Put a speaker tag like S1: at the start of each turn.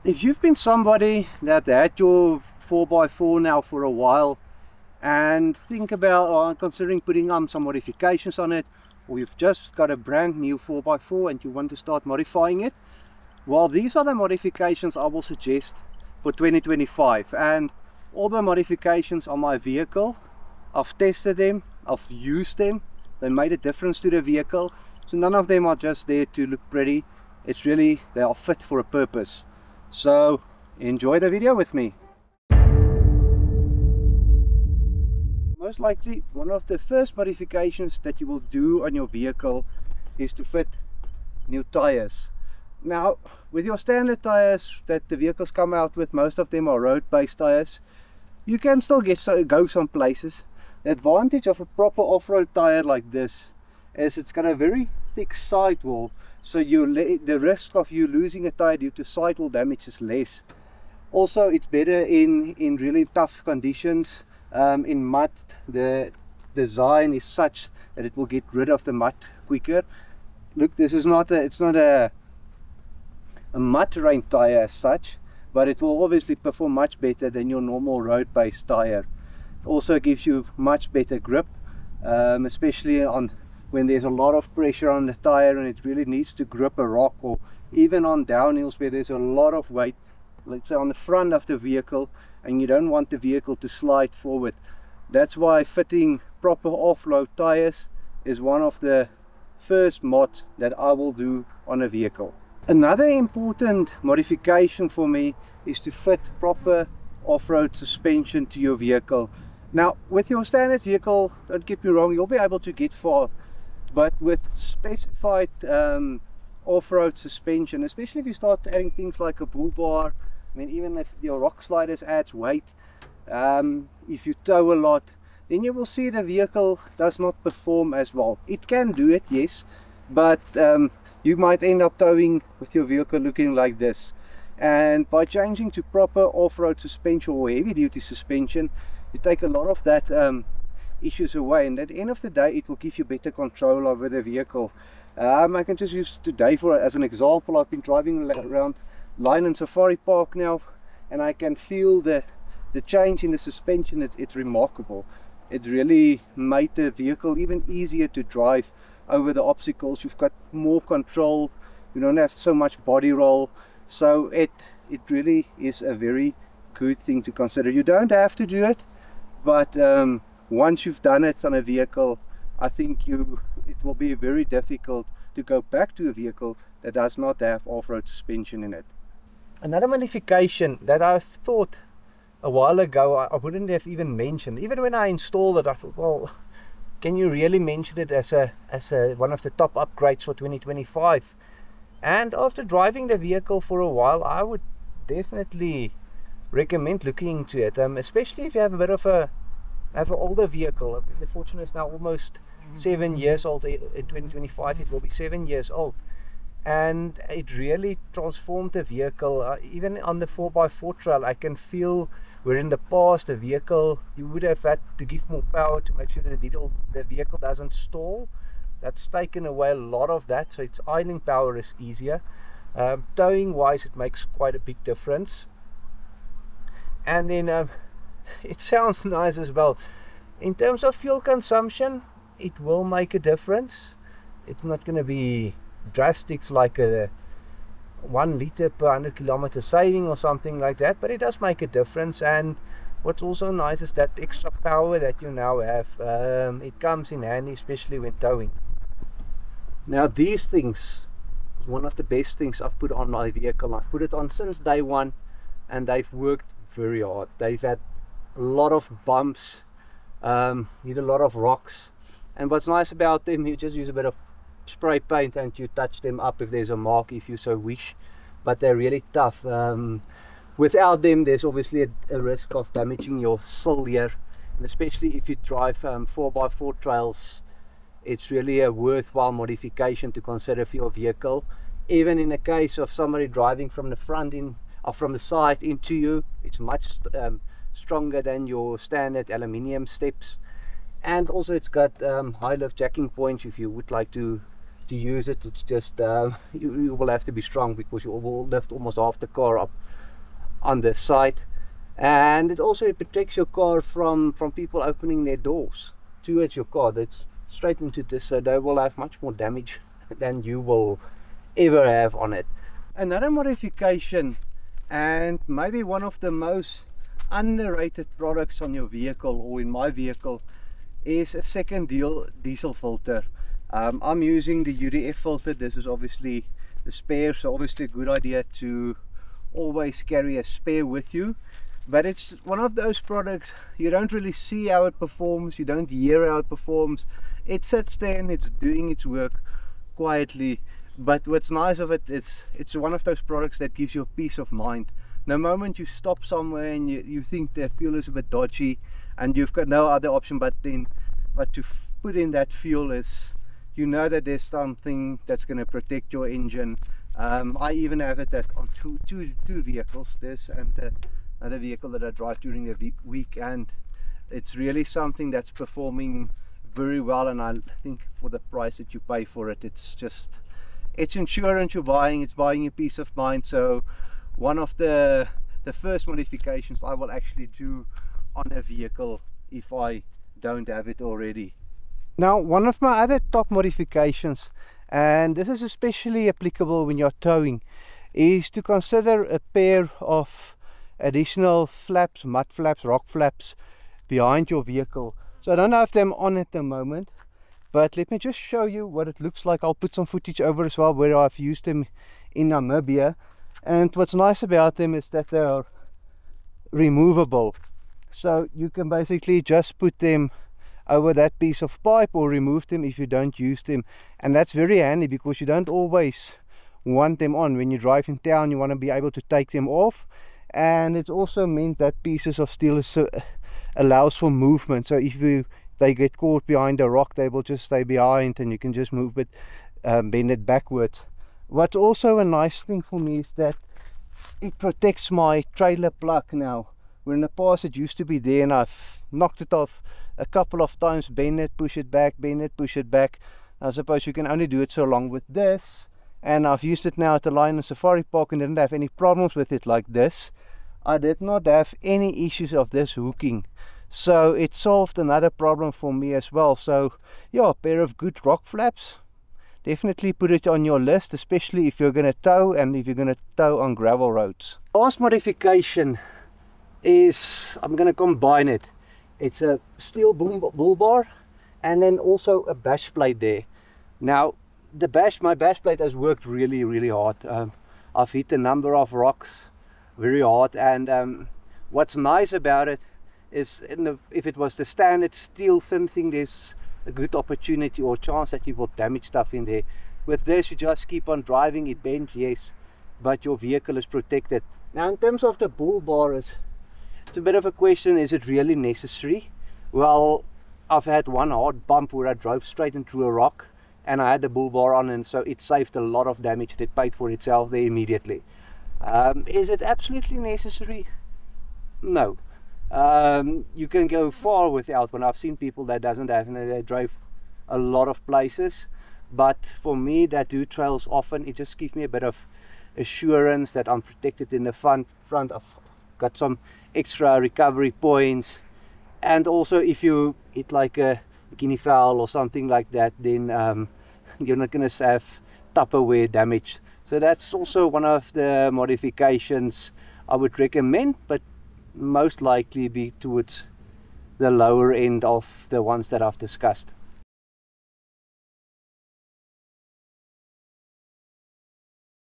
S1: if you've been somebody that had your 4x4 now for a while and think about considering putting some modifications on it, or you've just got a brand new 4x4 and you want to start modifying it, well, these are the modifications I will suggest for 2025. And all the modifications on my vehicle, I've tested them, I've used them, they made a difference to the vehicle. So none of them are just there to look pretty. It's really, they are fit for a purpose. So enjoy the video with me. Most likely one of the first modifications that you will do on your vehicle is to fit new tires. Now, with your standard tires that the vehicles come out with, most of them are road-based tires. You can still go some places. The advantage of a proper off-road tire like this is it's got a very thick sidewall, so the risk of you losing a tire due to sidewall damage is less. Also, it's better in really tough conditions. In mud, the design is such that it will get rid of the mud quicker. Look, this is not a mud terrain tire as such, but it will obviously perform much better than your normal road-based tire. Also gives you much better grip, especially when there's a lot of pressure on the tire and it really needs to grip a rock, or even on downhills where there's a lot of weight, let's say on the front of the vehicle, and you don't want the vehicle to slide forward. That's why fitting proper off-road tires is one of the first mods that I will do on a vehicle. Another important modification for me is to fit proper off-road suspension to your vehicle. Now, with your standard vehicle, don't get me wrong, you'll be able to get far, but with specified off-road suspension, especially if you start adding things like a bull bar, I mean, even if your rock sliders adds weight, if you tow a lot, then you will see the vehicle does not perform as well. It can do it, yes, but you might end up towing with your vehicle looking like this. And by changing to proper off-road suspension or heavy-duty suspension, you take a lot of that issues away, and at the end of the day it will give you better control over the vehicle. I can just use today as an example. I've been driving around Line and Safari Park now, and I can feel the change in the suspension. It's remarkable. It really made the vehicle even easier to drive over the obstacles. You've got more control, you don't have so much body roll, so it really is a very good thing to consider. You don't have to do it, but once you've done it on a vehicle, I think it will be very difficult to go back to a vehicle that does not have off-road suspension in it. Another modification that I thought a while ago I wouldn't have even mentioned, even when I installed it, I thought, well, can you really mention it as one of the top upgrades for 2025? And after driving the vehicle for a while, I would definitely recommend looking into it, especially if you have a bit of an older vehicle. The Fortuner is now almost 7 years old. In 2025 it will be 7 years old, and it really transformed the vehicle. Even on the 4x4 trail, I can feel where in the past the vehicle, you would have had to give more power to make sure that the vehicle doesn't stall. That's taken away a lot of that, so its idling power is easier. Towing wise, it makes quite a big difference. And then it sounds nice as well. In terms of fuel consumption, it will make a difference. It's not going to be drastic like a 1 liter per 100 kilometer saving or something like that, but it does make a difference. And what's also nice is that extra power that you now have. It comes in handy, especially when towing. Now, these things, one of the best things I've put on my vehicle. I've put it on since day one, and they've worked very hard. They've had a lot of bumps, need a lot of rocks, and what's nice about them, you just use a bit of spray paint and you touch them up if there's a mark, if you so wish, but they're really tough. Without them, there's obviously a risk of damaging your sill here, and especially if you drive 4x4 trails, it's really a worthwhile modification to consider for your vehicle. Even in the case of somebody driving from the front or from the side into you, it's much stronger than your standard aluminium steps. And also it's got high lift jacking points if you would like to use it. It's just you will have to be strong, because you will lift almost half the car up on the side, and it also protects your car from people opening their doors towards your car. That's straight into this, so they will have much more damage than you will ever have on it. Another modification, and maybe one of the most underrated products on your vehicle, or in my vehicle, is a second diesel filter. I'm using the UDF filter. This is obviously the spare, so obviously a good idea to always carry a spare with you. But it's one of those products you don't really see how it performs, you don't hear how it performs. It sits there and it's doing its work quietly. But what's nice of it is it's one of those products that gives you a peace of mind. The moment you stop somewhere and you think the fuel is a bit dodgy and you've got no other option but to put in that fuel, is you know that there's something that's going to protect your engine. I even have it on two vehicles, this and another vehicle that I drive during the week, and it's really something that's performing very well. And I think for the price that you pay for it, it's insurance you're buying, it's buying you peace of mind. So one of the first modifications I will actually do on a vehicle if I don't have it already. Now, one of my other top modifications, and this is especially applicable when you're towing, is to consider a pair of additional flaps, mud flaps, rock flaps behind your vehicle. So I don't have them on at the moment, but let me just show you what it looks like. I'll put some footage over as well where I've used them in Namibia. And what's nice about them is that they are removable, so you can basically just put them over that piece of pipe or remove them if you don't use them. And that's very handy because you don't always want them on. When you drive in town, you want to be able to take them off. And it's also meant that pieces of steel allows for movement, so if they get caught behind a rock, they will just stay behind and you can just move it, bend it backwards. What's also a nice thing for me is that it protects my trailer plug now, where in the past it used to be there and I've knocked it off a couple of times, bend it, push it back, bend it, push it back. I suppose you can only do it so long with this, and I've used it now at the Lion Safari Park and didn't have any problems with it like this. I did not have any issues of this hooking, so it solved another problem for me as well. So yeah, a pair of good rock flaps, definitely put it on your list, especially if you're going to tow and if you're going to tow on gravel roads. Last modification is, I'm going to combine it. It's a steel bull bar and then also a bash plate there. Now my bash plate has worked really hard. I've hit a number of rocks very hard, and what's nice about it is if it was the standard steel thin thing, there's a good opportunity or chance that you will damage stuff in there. With this, you just keep on driving. It bends, yes, but your vehicle is protected. Now in terms of the bull bar, it's a bit of a question, is it really necessary? Well, I've had one hard bump where I drove straight into a rock and I had the bull bar on, and so it saved a lot of damage. It paid for itself there immediately. Is it absolutely necessary? No. You can go far without one. I've seen people that doesn't have, and they drive a lot of places, but for me that do trails often, it just gives me a bit of assurance that I'm protected in the front. I've got some extra recovery points, and also if you hit like a guinea fowl or something like that, then you're not going to have Tupperware damage. So that's also one of the modifications I would recommend, but most likely be towards the lower end of the ones that I've discussed.